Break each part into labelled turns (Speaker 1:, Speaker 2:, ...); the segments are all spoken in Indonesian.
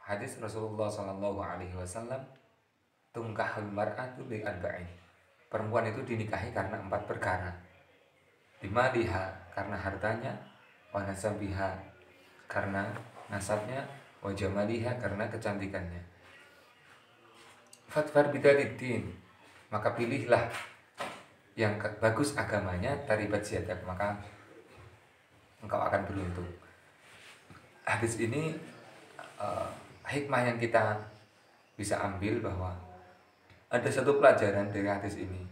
Speaker 1: hadis Rasulullah Shallallahu Alaihi Wasallam, tungkahul mar'atu li arba'in. Perempuan itu dinikahi karena 4 perkara. Dimaliha, karena hartanya, wa nasabiha, karena nasabnya, wa jamaliha, karena kecantikannya. Fatfar bidaliddin, maka pilihlah yang bagus agamanya, taribat siadak, maka engkau akan beruntung. Hadis ini hikmah yang kita bisa ambil bahwa ada satu pelajaran dari hadis ini.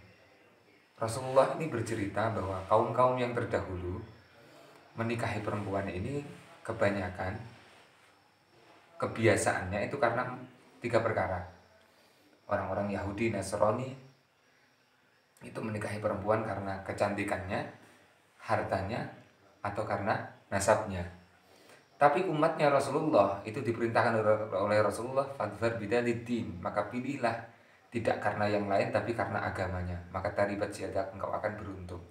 Speaker 1: Rasulullah ini bercerita bahwa kaum-kaum yang terdahulu menikahi perempuan ini kebanyakan kebiasaannya itu karena 3 perkara. Orang-orang Yahudi, Nasrani itu menikahi perempuan karena kecantikannya, hartanya, atau karena nasabnya. Tapi umatnya Rasulullah itu diperintahkan oleh Rasulullah, fadfar bidaliddin, maka pilihlah tidak karena yang lain tapi karena agamanya, maka taribat siadak, engkau akan beruntung.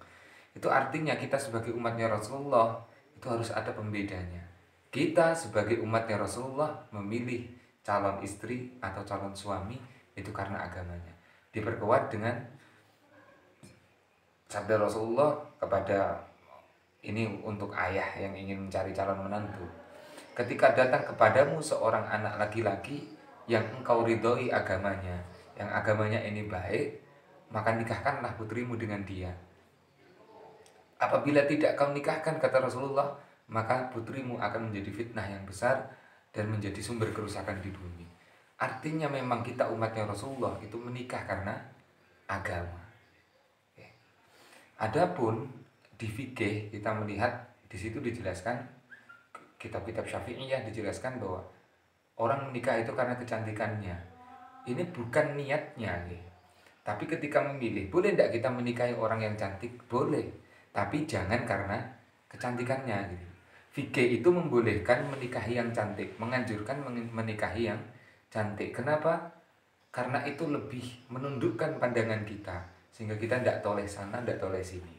Speaker 1: Itu artinya kita sebagai umatnya Rasulullah itu harus ada pembedanya. Kita sebagai umatnya Rasulullah memilih calon istri atau calon suami itu karena agamanya. Diperkuat dengan sabda Rasulullah kepada ini untuk ayah yang ingin mencari calon menantu. Ketika datang kepadamu seorang anak laki-laki yang engkau ridhoi agamanya, yang agamanya ini baik, maka nikahkanlah putrimu dengan dia. Apabila tidak kau nikahkan, kata Rasulullah, maka putrimu akan menjadi fitnah yang besar dan menjadi sumber kerusakan di bumi. Artinya memang kita umatnya Rasulullah itu menikah karena agama. Adapun di fikih kita melihat di situ dijelaskan, kitab-kitab Syafi'iyah dijelaskan bahwa orang menikah itu karena kecantikannya. Ini bukan niatnya, tapi ketika memilih, boleh tidak kita menikahi orang yang cantik? Boleh, tapi jangan karena kecantikannya. Fikih itu membolehkan menikahi yang cantik, menganjurkan menikahi yang cantik. Kenapa? Karena itu lebih menundukkan pandangan kita, sehingga kita tidak toleh sana, tidak toleh sini.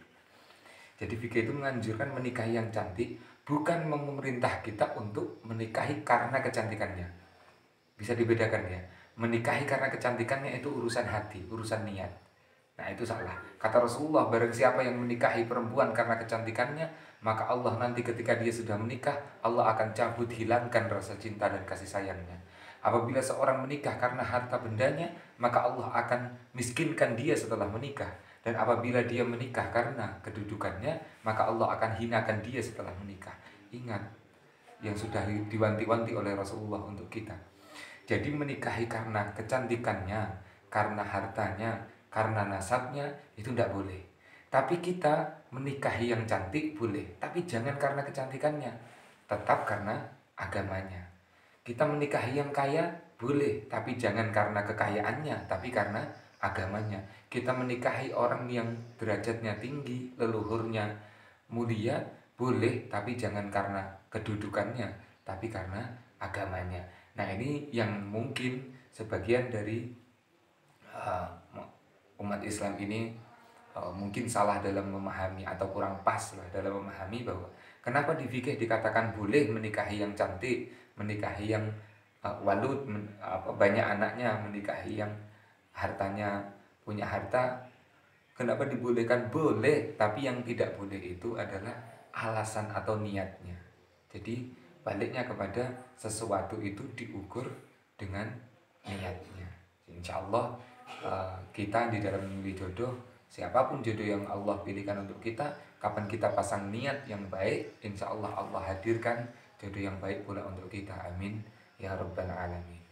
Speaker 1: Jadi fikih itu menganjurkan menikahi yang cantik, bukan memerintah kita untuk menikahi karena kecantikannya. Bisa dibedakan ya. Menikahi karena kecantikannya itu urusan hati, urusan niat. Nah itu salah. Kata Rasulullah, barang siapa yang menikahi perempuan karena kecantikannya, maka Allah nanti ketika dia sudah menikah, Allah akan cabut, hilangkan rasa cinta dan kasih sayangnya. Apabila seorang menikah karena harta bendanya, maka Allah akan miskinkan dia setelah menikah. Dan apabila dia menikah karena kedudukannya, maka Allah akan hinakan dia setelah menikah. Ingat yang sudah diwanti-wanti oleh Rasulullah untuk kita. Jadi menikahi karena kecantikannya, karena hartanya, karena nasabnya, itu tidak boleh. Tapi kita menikahi yang cantik boleh, tapi jangan karena kecantikannya, tetap karena agamanya. Kita menikahi yang kaya boleh, tapi jangan karena kekayaannya, tapi karena agamanya. Kita menikahi orang yang derajatnya tinggi, leluhurnya mulia, boleh, tapi jangan karena kedudukannya, tapi karena agamanya. Nah ini yang mungkin sebagian dari umat Islam ini mungkin salah dalam memahami atau kurang pas lah dalam memahami bahwa kenapa di fikih dikatakan boleh menikahi yang cantik, menikahi yang walud, banyak anaknya, menikahi yang hartanya, punya harta. Kenapa dibolehkan? Boleh, tapi yang tidak boleh itu adalah alasan atau niatnya. Jadi baliknya kepada sesuatu itu diukur dengan niatnya. Insya Allah kita di dalam memilih jodoh, siapapun jodoh yang Allah pilihkan untuk kita, kapan kita pasang niat yang baik, insya Allah Allah hadirkan jodoh yang baik pula untuk kita. Amin ya rabbal alamin.